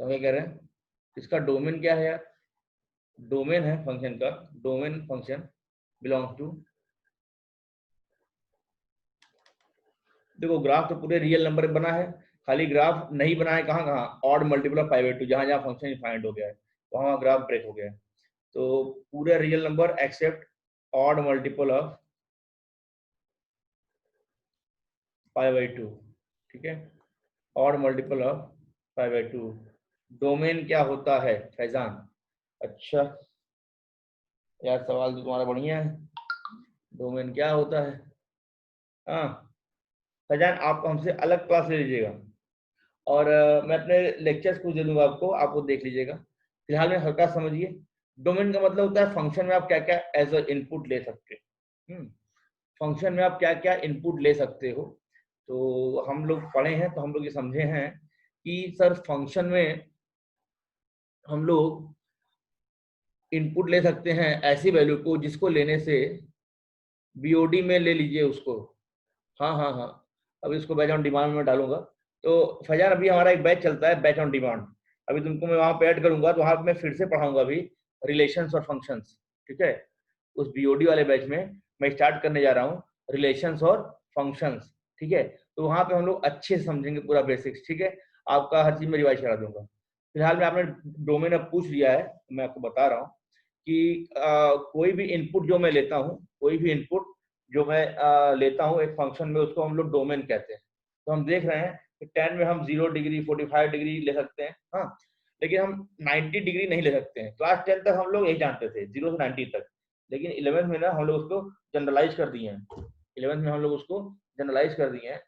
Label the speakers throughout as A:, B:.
A: तो हम क्या कह रहे हैं, इसका डोमेन क्या है यार, डोमेन है फंक्शन का, डोमेन फंक्शन बिलोंग्स टू, देखो ग्राफ तो पूरे रियल नंबर बना है, खाली ग्राफ नहीं बना है कहाँ कहाँ, ऑड मल्टीपल ऑफ 5/2, जहां जहां फंक्शन इनफाइनाइट हो गया है वहां ग्राफ ब्रेक हो गया है। तो पूरे real number except odd multiple of 5/2, ठीक है, ऑड मल्टीपल ऑफ 5/2। डोमेन क्या होता है फैजान? अच्छा यार सवाल तो तुम्हारा बढ़िया है, डोमेन क्या होता है? हाँ फैजान आप हमसे अलग क्लास ले लीजिएगा, और मैं अपने लेक्चर्स कुछ दे दूंगा आपको, आप वो देख लीजिएगा। फिलहाल में हल्का समझिए, डोमेन का मतलब होता है फंक्शन में आप क्या क्या एज अ इनपुट ले सकते हो, फंक्शन में आप क्या क्या इनपुट ले सकते हो। तो हम लोग पढ़े हैं तो हम लोग ये समझे हैं कि सर फंक्शन में हम लोग इनपुट ले सकते हैं ऐसी वैल्यू को जिसको लेने से बीओडी में ले लीजिए उसको। हाँ हाँ हाँ, अब इसको बैच ऑन डिमांड में डालूंगा। तो फैजान अभी हमारा एक बैच चलता है बैच ऑन डिमांड, अभी तुमको मैं वहां पे ऐड करूंगा, तो वहां पे मैं फिर से पढ़ाऊंगा अभी रिलेशंस और फंक्शंस, ठीक है। उस बीओडी वाले बैच में मैं स्टार्ट करने जा रहा हूँ रिलेशंस और फंक्शंस, ठीक है। तो वहां पे हम लोग अच्छे से समझेंगे पूरा बेसिक्स, ठीक है। आपका हर चीज में रिवाइज करा दूंगा। फिलहाल में आपने डोमेन अब पूछ लिया है, मैं आपको बता रहा हूँ कि कोई भी इनपुट जो मैं लेता हूँ, कोई भी इनपुट जो मैं लेता हूँ एक फंक्शन में, उसको हम लोग डोमेन कहते हैं। तो हम देख रहे हैं कि 10 में हम 0 डिग्री 45 डिग्री ले सकते हैं, हाँ, लेकिन हम 90 डिग्री नहीं ले सकते हैं। क्लास 10 तक हम लोग यही जानते थे 0 से 90 तक, लेकिन 11th में ना हम लोग उसको जनरलाइज कर दिए हैं, 11th में हम लोग उसको जनरलाइज कर दिए हैं।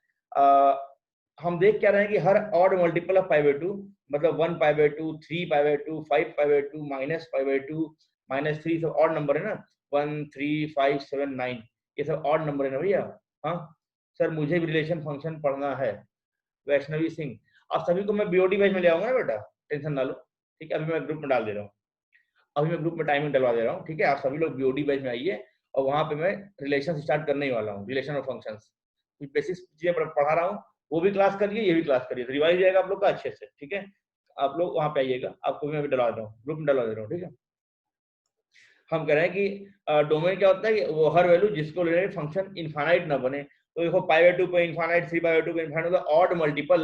A: हम देख क्या रहे हैं कि हर ऑड मल्टीपल ऑफ 5/2, मतलब 1/2, 3/2, 5/2, -5/2, -3, सब ऑड नंबर है ना, 1, 3, 5, 7, 9, ये सब ऑड नंबर है ना भैया। हाँ सर मुझे भी रिलेशन फंक्शन पढ़ना है, वैष्णवी सिंह, आप सभी को मैं बीओडी बैच में ले आऊंगा ना बेटा, टेंशन ना लो, ठीक है। अभी मैं ग्रुप में डाल दे रहा हूँ, अभी मैं ग्रुप में टाइमिंग डलवा दे रहा हूँ, ठीक है। आप सभी लोग बीओडी बैच में आइए, और वहां पे मैं रिलेशन स्टार्ट करने ही वाला हूँ, रिलेशन और फंक्शंस, कुछ बेसिक चीजें पढ़ा रहा हूँ, वो भी क्लास करिए ये भी क्लास करिए, तो रिवाइज जाएगा आप लोग का अच्छे से, ठीक है। आप लोग वहां पे आइएगा, आपको मैं अभी डलवा रहा हूँ, ग्रुप में डलवा दे रहा हूँ, ठीक है। हम कह रहे हैं कि डोमेन क्या होता है कि वो हर वैल्यू जिसको ले फंक्शन इनफाइनाइट ना बने। तो देखो 5/2 पे इनफाइनाइट, 3/2 पे इनफाइनाइट, मतलब ऑड मल्टीपल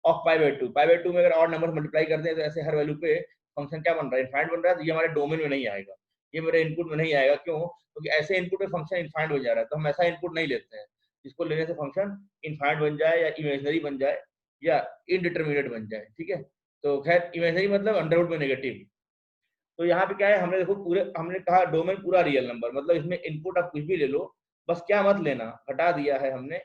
A: ऑफ 5/2, 5/2 में अगर ऑड नंबर मल्टीप्लाई करते हैं तो ऐसे हर वैल्यू पे फंक्शन क्या बन रहा है, इनफाइनाइट बन रहा है। तो ये हमारे डोमेन में नहीं आएगा, ये मेरे इनपुट में नहीं आएगा, क्यों? क्योंकि ऐसे इनपुट में फंक्शन इनफाइनाइट हो जा रहा है, तो हम ऐसा इनपुट नहीं लेते हैं जिसको लेने से फंक्शन इनफाइनाइट बन जाए, या इमेजनरी बन जाए, या इनडिटर्मिनेट बन जाए, ठीक है। तो खैर इमेजनरी मतलब अंडरवुड में नेगेटिव। तो यहाँ पे क्या है, हमने देखो पूरे, हमने कहा डोमेन पूरा रियल नंबर, मतलब इसमें इनपुट आप कुछ भी ले लो, बस क्या मत लेना, हटा दिया है हमने,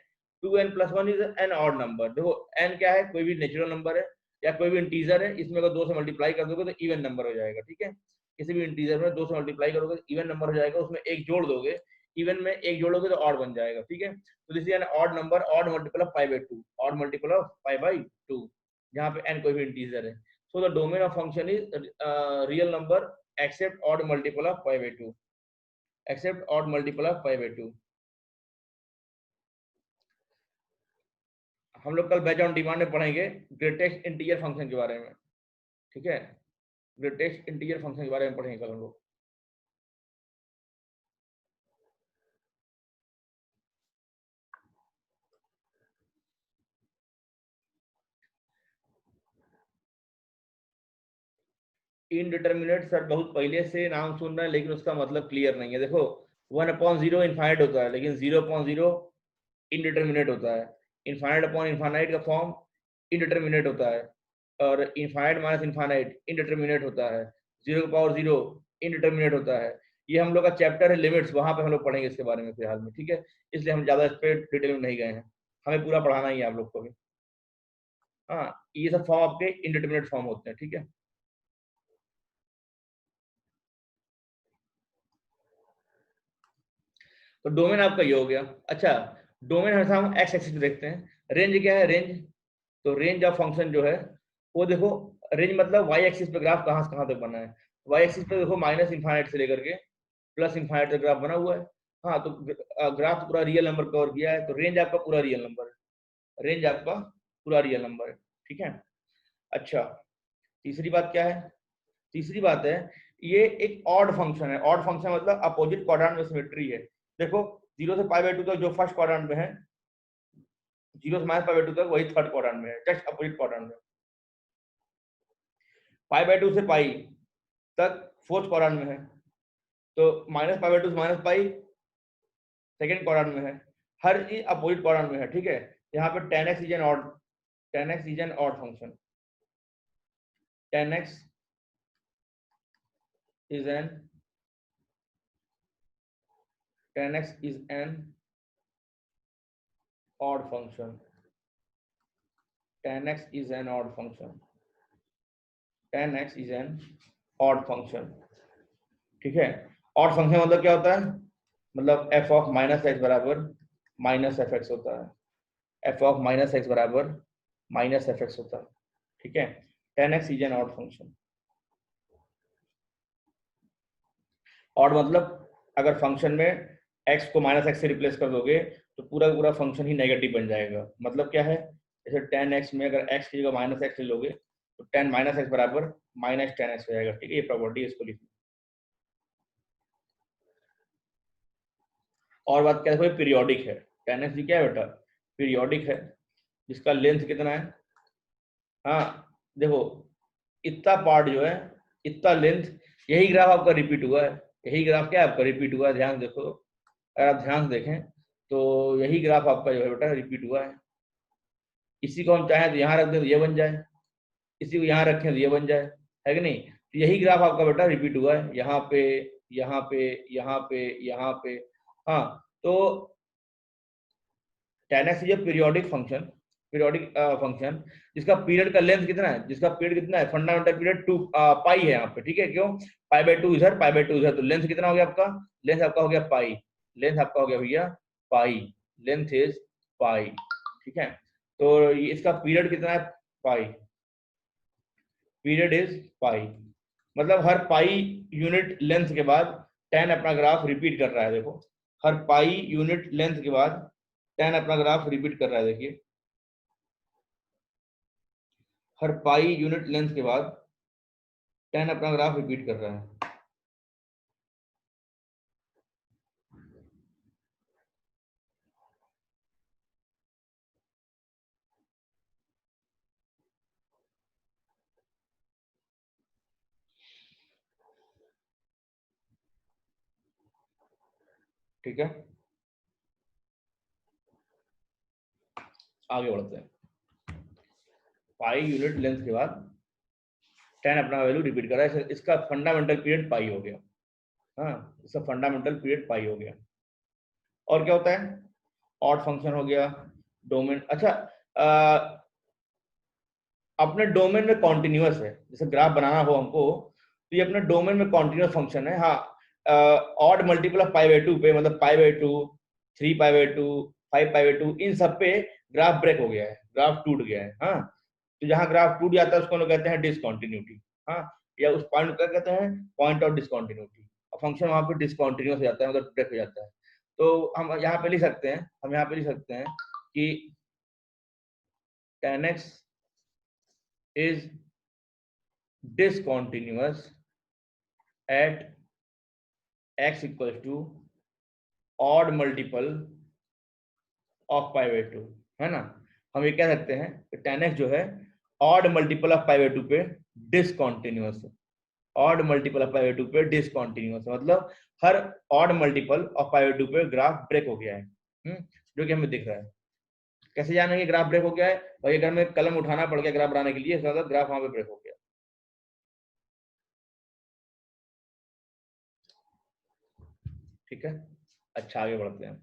A: 2n+1 is an odd number. देखो n क्या है, कोई भी नेचुरल नंबर है या कोई भी इंटीजर है, इसमें अगर 2 से मल्टीप्लाई कर दोगे तो इवन नंबर हो जाएगा, ठीक है। किसी भी इंटीजर में 2 से मल्टीप्लाई करोगे तो इवन नंबर हो जाएगा, उसमें एक जोड़ दोगे, इवन में एक जोड़ोगे तो ऑड बन जाएगा, ठीक है। तो this is an odd number, odd multiple of 5/2, odd multiple of 5/2, जहाँ पे n कोई भी इंटीजर है। So the domain of function is real number except odd multiple of 5/2, except odd multiple of 5/2। हम लोग कल बैच ऑन डिमांड में पढ़ेंगे ग्रेटेस्ट इंटीजर फंक्शन के बारे में, ठीक है। ग्रेटेस्ट इंटीजर फंक्शन के बारे में पढ़ेंगे कल हम लोग। इनडिटर्मिनेट सर बहुत पहले से नाम सुन रहे हैं, लेकिन उसका मतलब क्लियर नहीं है। देखो 1/0 इनफाइनाइट होता है, लेकिन 0/0 इनडिटर्मिनेट होता है। इनफाइनाइट अपॉन इनफाइनाइट का फॉर्म इनडिटर्मिनेट होता है, और इनफाइनाइट माइनस इनफाइनाइट इनडिटर्मिनेट होता है, 0/0 इनडिटर्मिनेट होता है। ये हम लोग का चैप्टर है लिमिट्स, वहां पे हम लोग पढ़ेंगे इसके बारे में फिलहाल में, ठीक है। इसलिए हम ज्यादा इस पर डिटेल में नहीं गए हैं, हमें पूरा पढ़ाना ही है आप लोग को भी। हाँ ये सब फॉर्म आपके इनडिटर्मिनेट फॉर्म होते हैं, ठीक है। तो डोमेन आपका ये हो गया। अच्छा डोमेन हमेशा हम एक्स एक्सिस पे देखते हैं। रेंज क्या है, रेंज, तो रेंज ऑफ फंक्शन जो है वो देखो, रेंज मतलब वाई एक्सिस पे ग्राफ कहाँ से कहाँ तक बना है। वाई एक्सिस पे देखो माइनस इन्फाइनाइट से लेकर के प्लस इन्फाइनाइट तक ग्राफ बना हुआ है। हाँ तो ग्राफ तो पूरा रियल नंबर कवर किया है, तो रेंज आपका पूरा रियल नंबर है, रेंज आपका पूरा रियल नंबर है, ठीक है। अच्छा तीसरी बात क्या है? तीसरी बात है ये एक ऑड फंक्शन है। ऑड फंक्शन मतलब अपोजिट क्वाड्रेंट में सिमेट्री है। देखो 0 से π/2 तक जो फर्स्ट क्वाड्रेंट में है, 0 से -π/2 तक वही थर्ड क्वाड्रेंट में है, जस्ट अपोजिट क्वाड्रेंट में। π/2 से पाई तक फोर्थ क्वाड्रेंट में है, तो -π/2 से -π सेकेंड क्वाड्रेंट में है, हर चीज अपोजिट क्वाड्रेंट में है। ठीक है, यहाँ पे tan x is an odd, tan x is an odd function, tan x is an tan x is an odd function, tan x is an odd function, tan x is an odd function। ठीक है, odd function मतलब क्या होता है? मतलब f of minus x बराबर minus F x होता है, f ऑफ माइनस एक्स बराबर माइनस एफ एक्स होता है। ठीक है, tan x is an odd function। Odd मतलब अगर फंक्शन में x को माइनस एक्स से रिप्लेस कर दोगे तो पूरा पूरा फंक्शन ही नेगेटिव बन जाएगा। मतलब क्या है, जैसे tan x में अगर x की जगह माइनस एक्स ले लोगे तो tan माइनस एक्स बराबर माइनस tan x हो जाएगा। ठीक है, ये प्रॉपर्टी है, इसको लिखो। और बात क्या है, पीरियोडिक है। tan x क्या है बेटा? पीरियोडिक है, जिसका लेंथ कितना है? हाँ देखो, इतना पार्ट जो है, इतना लेंथ, यही ग्राफ आपका रिपीट हुआ है। यही ग्राफ क्या आपका रिपीट हुआ है, ध्यान देखो। अगर आप ध्यान देखें तो यही ग्राफ आपका जो है बेटा रिपीट हुआ है। इसी को हम चाहें तो यहाँ रख दें तो ये बन जाए, इसी को यहाँ रखें तो ये बन जाए, है कि नहीं? तो यही ग्राफ आपका बेटा रिपीट हुआ है, यहाँ पे, यहाँ पे, यहाँ पे, यहाँ पे। हाँ, तो tan x is a periodic function, periodic function जिसका पीरियड का लेंथ कितना है, जिसका पीरियड कितना है, फंडामेंटल पीरियड 2 पाई है यहाँ पे। ठीक है, क्यों? π/2 इधर, π/2 इधर, तो लेंथ कितना हो गया आपका? लेंथ आपका हो गया पाई, लेंथ आपका हो गया भैया पाई, लेंथ इज पाई। ठीक है, तो इसका पीरियड कितना है? पाई, पीरियड इज पाई। मतलब हर पाई यूनिट लेंथ के बाद tan अपना ग्राफ रिपीट कर रहा है। देखो, हर पाई यूनिट लेंथ के बाद tan अपना ग्राफ रिपीट कर रहा है। देखिए, हर पाई यूनिट लेंथ के बाद tan अपना ग्राफ रिपीट कर रहा है। ठीक है, आगे बढ़ते हैं। पाई यूनिट लेंथ के बाद tan अपना वैल्यू रिपीट कर रहा है, इसका फंडामेंटल पीरियड पाई हो गया। हाँ, इसका फंडामेंटल पीरियड पाई हो गया। और क्या होता है? ऑड फंक्शन हो गया, डोमेन। अच्छा, अपने डोमेन में कॉन्टिन्यूअस है, जैसे ग्राफ बनाना हो हमको तो ये अपने डोमेन में कॉन्टिन्यूअस फंक्शन है। हाँ, ऑड मल्टीपल ऑफ π/2 पे, मतलब π/2, 3π/2, 5π/2, इन सब पे ग्राफ ब्रेक हो गया है, ग्राफ टूट गया है। हाँ, तो जहां ग्राफ टूट जाता है उसको लोग कहते हैं डिसकॉन्टिन्यूटी। हाँ, या उस पॉइंट को क्या कहते हैं? Point of discontinuity. और फंक्शन वहां पे डिसकॉन्टिन्यूअस हो जाता है, मतलब ब्रेक हो जाता है। तो हम यहाँ पे लिख सकते हैं, हम यहाँ पे लिख सकते हैं कि tan x is discontinuous at x equals to odd multiple of π/2, है ना? हम ये कह सकते हैं कि tan x जो है odd multiple of π/2 पे डिसकॉन्टिन्यूअस है, odd multiple of π/2 पे डिसकॉन्टिन्यूअस, मतलब हर odd multiple of π/2 पे ग्राफ ब्रेक हो गया है। जो कि हमें दिख रहा है। कैसे जानेंगे ग्राफ ब्रेक हो गया है? भाई अगर मैं कलम उठाना पड़ गया ग्राफ बनाने के लिए, इसका मतलब ग्राफ वहां पे ब्रेक हो गया। ठीक है, अच्छा आगे बढ़ते हैं।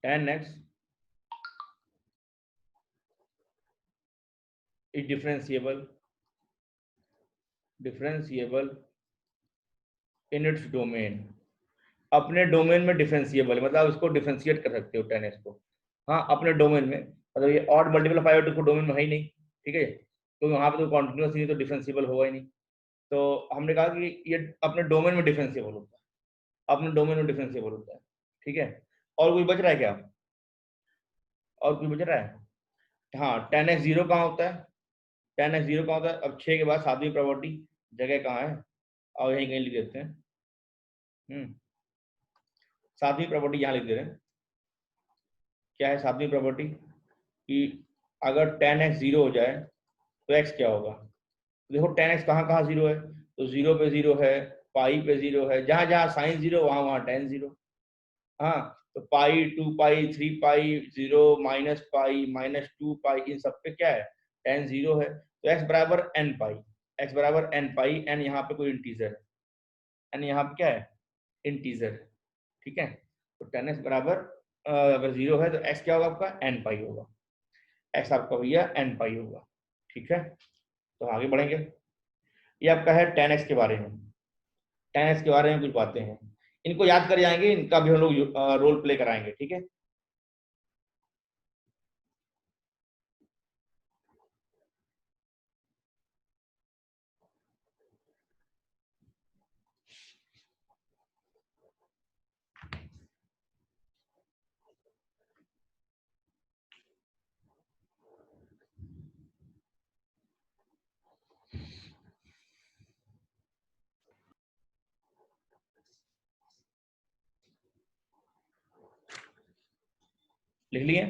A: tan x is differentiable in its domain। अपने डोमेन में डिफरेंशिएबल, मतलब उसको डिफरेंशिएट कर सकते हो tan x को। हाँ, अपने डोमेन में, मतलब ये ऑड मल्टीपल ऑफ π/2 को डोमेन में है ही नहीं। ठीक है, तो वहां पे तो कॉन्टिन्यूअस नहीं, तो डिफरेंशिएबल होगा ही नहीं। तो हमने कहा कि ये अपने डोमेन में डिफरेंशिएबल होता है। अपने डोमेन में डिफरेंशिएबल होता है। ठीक है, और कोई बच रहा है क्या? और कोई बच रहा है? हाँ, tan x 0 कहाँ होता है? tan x 0 कहाँ होता है? अब 6 के बाद 7वीं प्रॉपर्टी जगह कहाँ है? और यहीं कहीं लिख देते हैं। 7वीं प्रॉपर्टी यहाँ लिख दे रहे हैं। क्या है 7वीं प्रॉपर्टी? कि अगर tan x 0 हो जाए तो x क्या होगा? देखो tan x कहाँ कहाँ 0 है, तो 0 पे 0 है, पाई पे 0 है, जहां जहां साइन 0 वहां वहां tan 0। हाँ, तो पाई, 2 पाई, 3 पाई, 0, -पाई, -2 पाई, इन सब पे क्या है? tan 0 है। तो x बराबर n पाई, x बराबर n पाई, n यहाँ पे कोई इंटीजर है, n यहाँ पे क्या है? इंटीजर। ठीक है, तो tan x बराबर अगर 0 है तो x क्या होगा आपका? n पाई होगा। x आपका भैया n पाई होगा। ठीक है, तो आगे बढ़ेंगे। ये आपका है tan x के बारे में। tan x के बारे में कुछ बातें हैं, इनको याद कर जाएंगे, इनका भी हम लोग रोल प्ले कराएंगे। ठीक है, लिख लिए?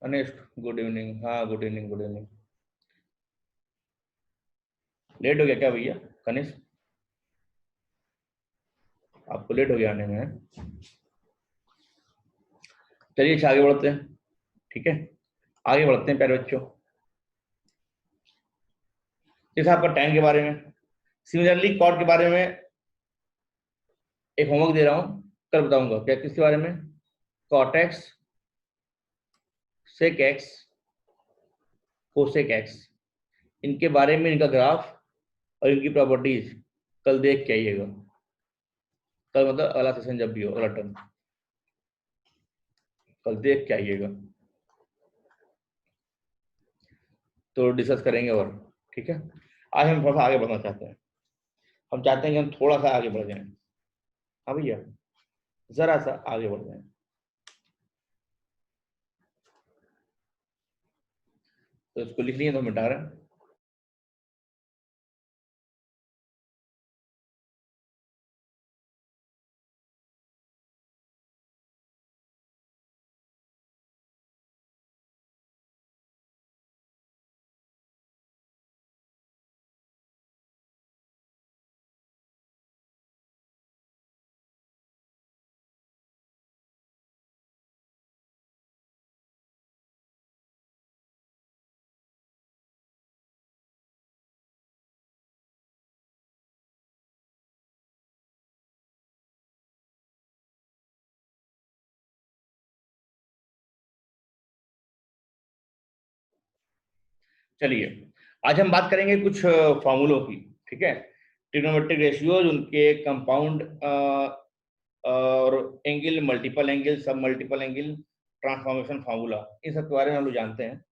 A: Anish, good evening. हाँ, good evening, good evening. Late हो गया क्या भैया? कनिष्क, आपको लेट हो गया आने में? चलिए अच्छा, आगे बढ़ते हैं। ठीक है, आगे बढ़ते हैं प्यारे बच्चों। जैसे आपका टैन के बारे में, सिमिलरली कॉर्ड के बारे में एक होमवर्क दे रहा हूँ, कल बताऊंगा। क्या किसके बारे में? Cot x, sec x, cosec x, इनके बारे में, इनका ग्राफ और इनकी प्रॉपर्टीज कल देख के आइएगा। कल मतलब अगला सेशन जब भी हो, अगला टर्म, कल देख के आइएगा, तो डिस्कस करेंगे। और ठीक है, आज हम थोड़ा सा आगे बढ़ना चाहते हैं। हम चाहते हैं कि हम थोड़ा सा आगे बढ़ जाएं। हाँ भैया, जरा सा आगे बढ़ जाएं। तो इसको लिख लिए तो मिटा रहे हैं। चलिए, आज हम बात करेंगे कुछ फॉर्मूलों की। ठीक है, ट्रिग्नोमेट्रिक रेशियोज, उनके कंपाउंड और एंगल, मल्टीपल एंगल, सब मल्टीपल एंगल, ट्रांसफॉर्मेशन फार्मूला, इन सब के बारे में हम लोग जानते हैं।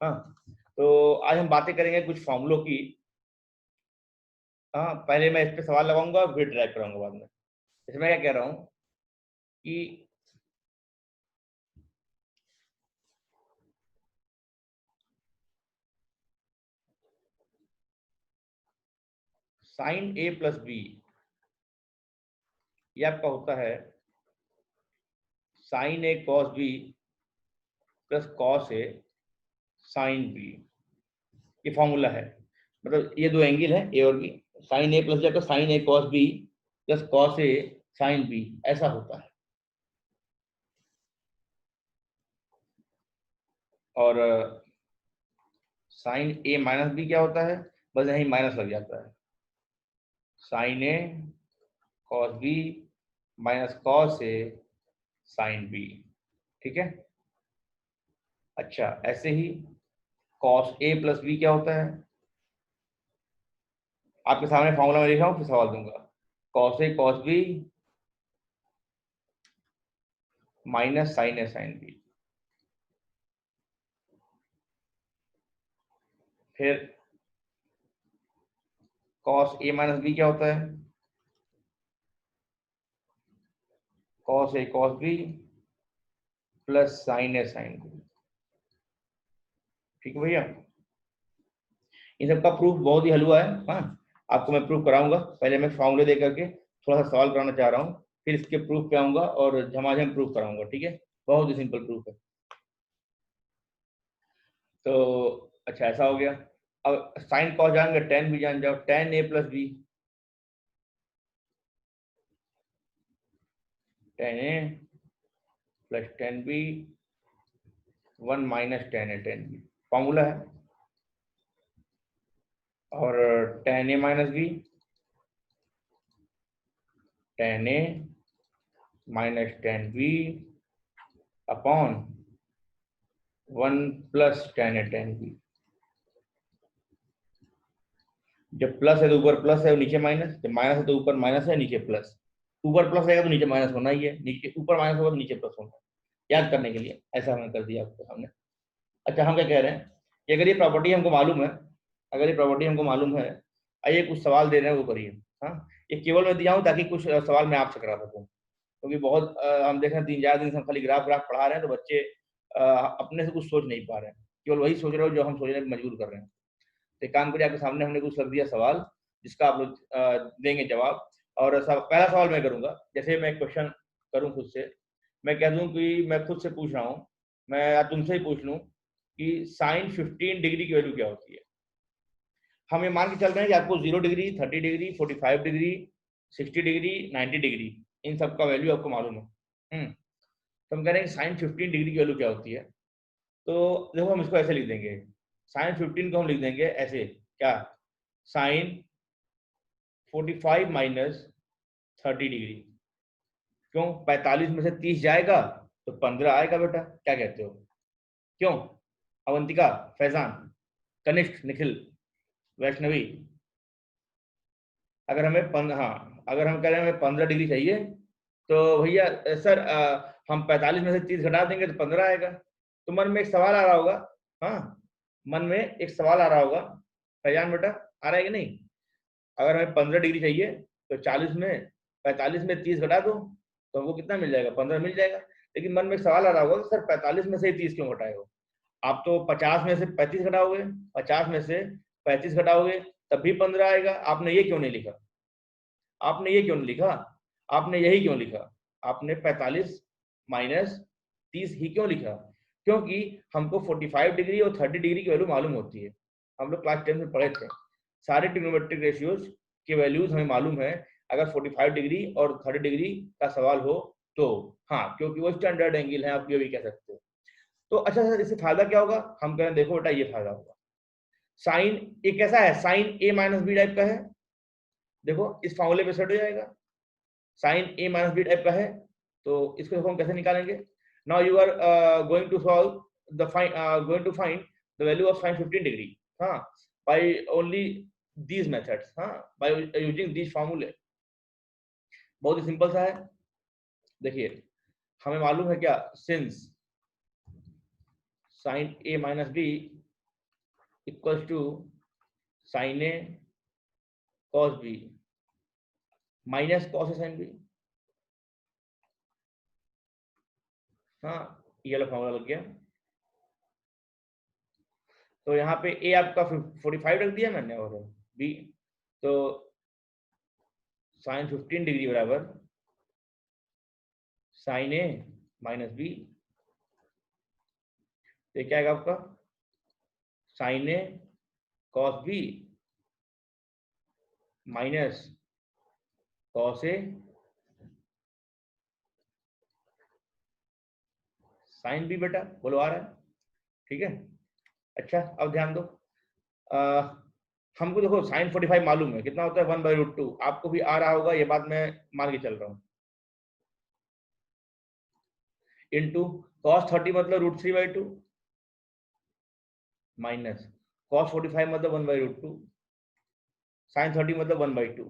A: हाँ, तो आज हम बातें करेंगे कुछ फॉर्मूलों की। हाँ, पहले मैं इस पे सवाल लगाऊंगा, फिर ड्राइव कराऊंगा बाद में। इसमें क्या कह रहा हूँ कि साइन ए प्लस बी, ये आपका होता है sine a cos B plus cos a sine B. ये फॉर्मूला है, मतलब ये दो एंगल है ए और बी, साइन ए प्लस जाकर sign a cos B plus cos a sine B, ऐसा होता है। और साइन ए माइनस बी क्या होता है? बस यही माइनस लग जाता है, sine a cos b minus cos a sine B, ठीक है। अच्छा ऐसे ही कॉस ए प्लस बी क्या होता है, आपके सामने फॉर्मूला में लिखा हूं, फिर सवाल दूंगा। Cos A cos b minus sign A sine B. फिर कॉस ए माइनस बी क्या होता है, cos A cos B plus sign A sine B, ठीक है भैया। इन सबका प्रूफ बहुत ही हलवा है, हाँ आपको मैं प्रूफ कराऊंगा। पहले मैं फॉर्मूले दे करके थोड़ा सा सवाल कराना चाह रहा हूँ, फिर इसके प्रूफ पे आऊंगा और झमाझम प्रूफ कराऊंगा, ठीक है। बहुत ही सिंपल प्रूफ है। तो अच्छा ऐसा हो गया। अब साइन कॉस जानेंगे, टेन भी जान जाओ, tan A plus B, tan A plus tan B, one minus tan A tan B, formula है। और tan A minus B, tan A minus tan B upon one plus tan A tan B. जब plus है तो ऊपर plus है और नीचे minus, जब माइनस है तो ऊपर माइनस है नीचे प्लस। ऊपर प्लस रहेगा तो नीचे माइनस होना ही है, नीचे ऊपर माइनस होगा तो नीचे प्लस होना है। याद करने के लिए ऐसा हमने कर दिया आपके सामने। अच्छा हम क्या कह रहे हैं कि अगर ये प्रॉपर्टी हमको मालूम है, अगर ये प्रॉपर्टी हमको मालूम है, आइए कुछ सवाल दे रहे हैं वो करिए। हाँ ये केवल मैं दिया हूँ ताकि कुछ सवाल मैं आपसे करा सकूँ, क्योंकि बहुत हम देख रहे हैं 3-4 दिन से हम खाली ग्राफ ग्राफ पढ़ा रहे हैं, तो बच्चे अपने से कुछ सोच नहीं पा रहे हैं, केवल वही सोच रहे हो जो हम सोचने पर मजबूर कर रहे हैं। तो एक काम करिए, आपके सामने हमने कुछ रख दिया सवाल जिसका आप लोग देंगे जवाब। और पहला सवाल मैं करूंगा, जैसे मैं क्वेश्चन करूं खुद से, मैं कह दूं कि मैं खुद से पूछ रहा हूं, मैं तुमसे ही पूछ लूं कि साइन 15 डिग्री की वैल्यू क्या होती है। हम ये मान के चल रहे हैं कि आपको 0 degree, 30 degree, 45 degree, 60 degree, 90 degree, इन सब का वैल्यू आपको मालूम है। तो हम कह रहे हैं साइन 15 डिग्री की वैल्यू क्या होती है। तो देखो हम इसको ऐसे लिख देंगे, साइन 15 को हम लिख देंगे ऐसे, क्या, साइन 45 माइनस 30 डिग्री। क्यों, 45 में से 30 जाएगा तो 15 आएगा बेटा, क्या कहते हो। क्यों, अवंतिका, फैजान, कनिष्ठ, निखिल, वैष्णवी, अगर हमें हाँ अगर हम कह रहे हैं हमें 15 डिग्री चाहिए, तो भैया सर हम 45 में से 30 घटा देंगे तो 15 आएगा। तो मन में एक सवाल आ रहा होगा, हाँ मन में एक सवाल आ रहा होगा, फैजान बेटा आ रहा है कि नहीं। अगर हमें 15 डिग्री चाहिए तो 40 में 45 में 30 घटा दो तो हमको कितना मिल जाएगा, 15 मिल जाएगा। लेकिन मन में एक सवाल आ रहा होगा कि सर 45 में से 30 क्यों घटाए हो। आप तो 50 में से 35 घटाओगे, 50 में से 35 घटाओगे तब भी 15 आएगा। आपने ये क्यों नहीं लिखा, आपने ये क्यों नहीं लिखा, आपने यही क्यों लिखा, आपने 45 माइनस 30 ही क्यों लिखा। क्योंकि हमको 45 डिग्री और 30 डिग्री की वैल्यू मालूम होती है, हम लोग क्लास 10 में पढ़े थे। सारे ट्रिग्नोमेट्रिक रेशियोज के वैल्यूज हमें मालूम है, अगर 45 डिग्री और 30 डिग्री का सवाल हो तो। हाँ क्योंकि वो स्टैंडर्ड एंगल है, आप ये भी कह सकते हो। तो अच्छा सर इससे फायदा क्या होगा, हम कह रहे हैं देखो बेटा ये फायदा होगा। साइन ए कैसा है, sine a minus b type का है, देखो इस फॉर्मूले पे सेट हो जाएगा। Sine a minus b type का है, तो इसको देखो हम कैसे निकालेंगे। Now you are going to solve the going to find the value of sine 15 degree, हाँ बाय ओनली these methods, हाँ by using these formulae। बहुत ही सिंपल सा है। देखिए हमें मालूम है क्या, since sine a minus b equals to sine a cos b minus cos a sine b, हाँ ये वाला फॉर्मूला लग गया। तो यहाँ पे ए आपका 45 रख दिया मैंने और बी, तो साइन 15 डिग्री बराबर साइन ए माइनस बी, तो क्या आएगा आपका sign a cos b minus cos a sine B, बेटा बोलो आ रहा है, ठीक है। अच्छा अब ध्यान दो, हमको देखो साइन 45 मालूम है कितना होता है 1/√2, आपको भी आ रहा होगा, ये बात मैं मान के चल रहा हूँ। इंटू cos 30 मतलब √3/2 माइनस cos 45 मतलब 1/√2, साइन 30 मतलब 1/2।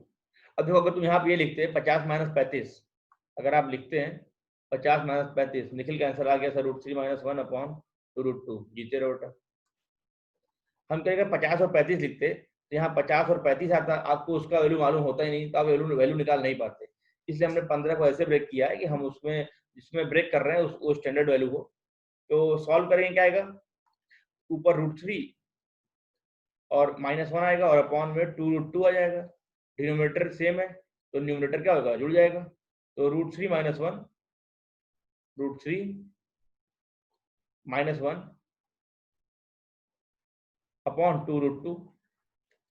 A: अब देखो अगर तुम यहाँ पे ये लिखते हैं 50 माइनस 35, अगर आप लिखते हैं 50 माइनस 35, निखिल का आंसर आ गया सर √3 - 1/√2, जीते रहो बेटा। हम कहेंगे 50 और 35 लिखते तो यहाँ 50 और 35 आता, आपको उसका वैल्यू मालूम होता ही नहीं, तो आप वैल्यू निकाल नहीं पाते। इसलिए हमने 15 को ऐसे ब्रेक किया है कि हम उसमें जिसमें ब्रेक कर रहे हैं उस स्टैंडर्ड वैल्यू को। तो सॉल्व करेंगे क्या आएगा, ऊपर √3 और -1 आएगा और अपॉन में 2√2 आ जाएगा। डिनोमिनेटर सेम है तो न्यूमरेटर क्या होगा, जुड़ जाएगा। तो √3 - 1 √3 -1 अपॉन 2√2।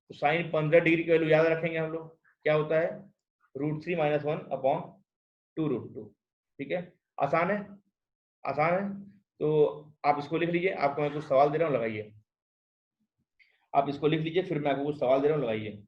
A: तो साइन 15 डिग्री की वैल्यू याद रखेंगे हम लोग, क्या होता है √3 - 1 अपॉन 2√2। ठीक है, आसान है, आसान है। तो आप इसको लिख लीजिए, आपको मैं कुछ सवाल दे रहा हूँ, लगाइए। आप इसको लिख लीजिए, फिर मैं आपको कुछ सवाल दे रहा हूँ, लगाइए।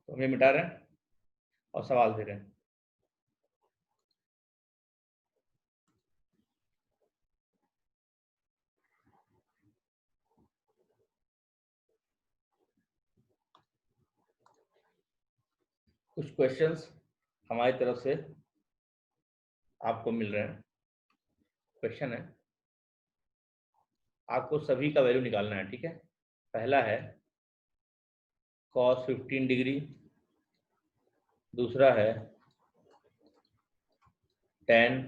A: तो हम ये मिटा रहे हैं और सवाल दे रहे हैं। कुछ क्वेश्चंस हमारी तरफ से आपको मिल रहे हैं। क्वेश्चन है, आपको सभी का वैल्यू निकालना है। ठीक है, पहला है cos 15 डिग्री, दूसरा है tan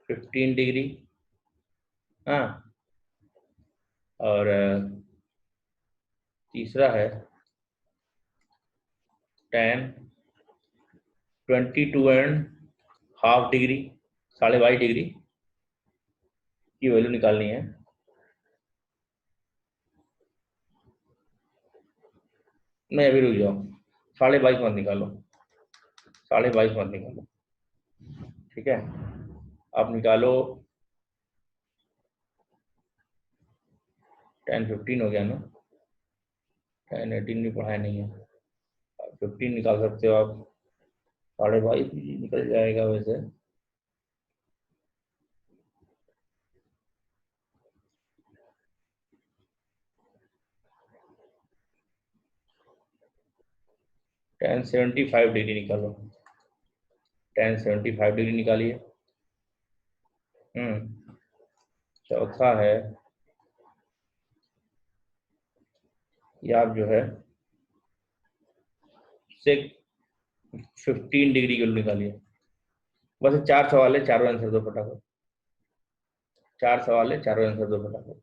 A: 15 डिग्री, हाँ, और तीसरा है tan 22.5 डिग्री, 22.5 डिग्री की वैल्यू निकालनी है। नहीं अभी रुक जाओ, 22.5 मत निकालो, 22.5 मत निकालो। ठीक है, आप निकालो tan 15 हो गया ना, tan 18 भी पढ़ाया नहीं है, 15 निकाल सकते हो आप, 22.5 निकल जाएगा वैसे। tan 75 डिग्री निकालो, tan 75 डिग्री निकालिए। चौथा है ये आप जो है sec 15 डिग्री की वैल्यू निकालिए। बस 4 सवाल है, चारों आंसर दो फटाफट, 4 सवाल है, चारों आंसर दो फटाफट।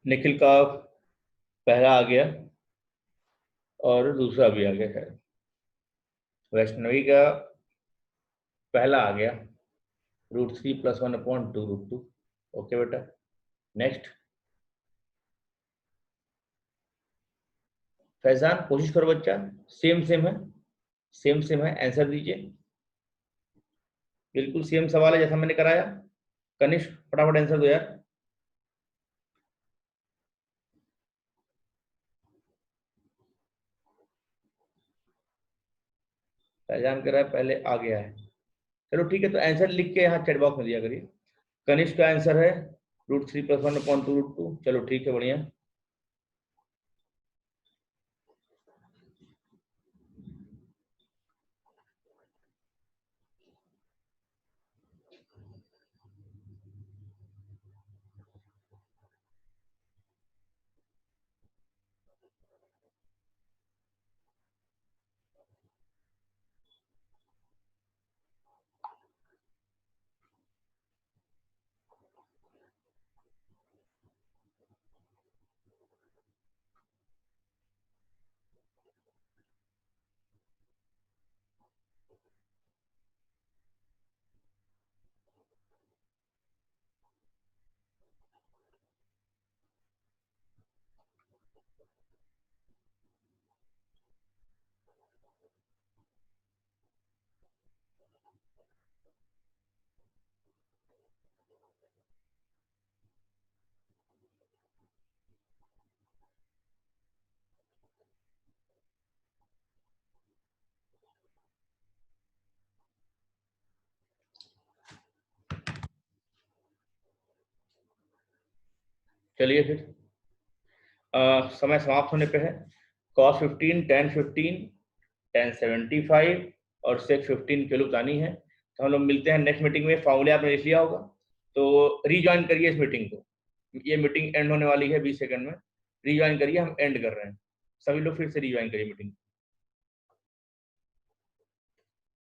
A: निखिल का पहला आ गया और दूसरा भी आ गया है। वैष्णवी का पहला आ गया, √3+1/2√2। ओके बेटा, नेक्स्ट। फैजान कोशिश करो बच्चा, सेम सेम है, सेम सेम है, आंसर दीजिए। बिल्कुल सेम सवाल है जैसा मैंने कराया। कनिष्क फटाफट आंसर दो यार। फैजान कह रहा है पहले आ गया है। चलो ठीक है, तो आंसर लिख के यहाँ चैट बॉक्स में दिया करिए। कनिष्क का आंसर है √3+1/2√2। चलो ठीक है, बढ़िया। चलिए फिर समय समाप्त होने पे है। cos15, tan15, tan75 और sec15 की लुप्तानी है। तो हम लोग मिलते हैं नेक्स्ट मीटिंग में। फॉर्मूले आपने लिख लिया होगा, तो रीज्वाइन करिए इस मीटिंग को। ये मीटिंग एंड होने वाली है 20 सेकंड में। रीज्वाइन करिए, हम एंड कर रहे हैं। सभी लोग फिर से रीज्वाइन करिए मीटिंग।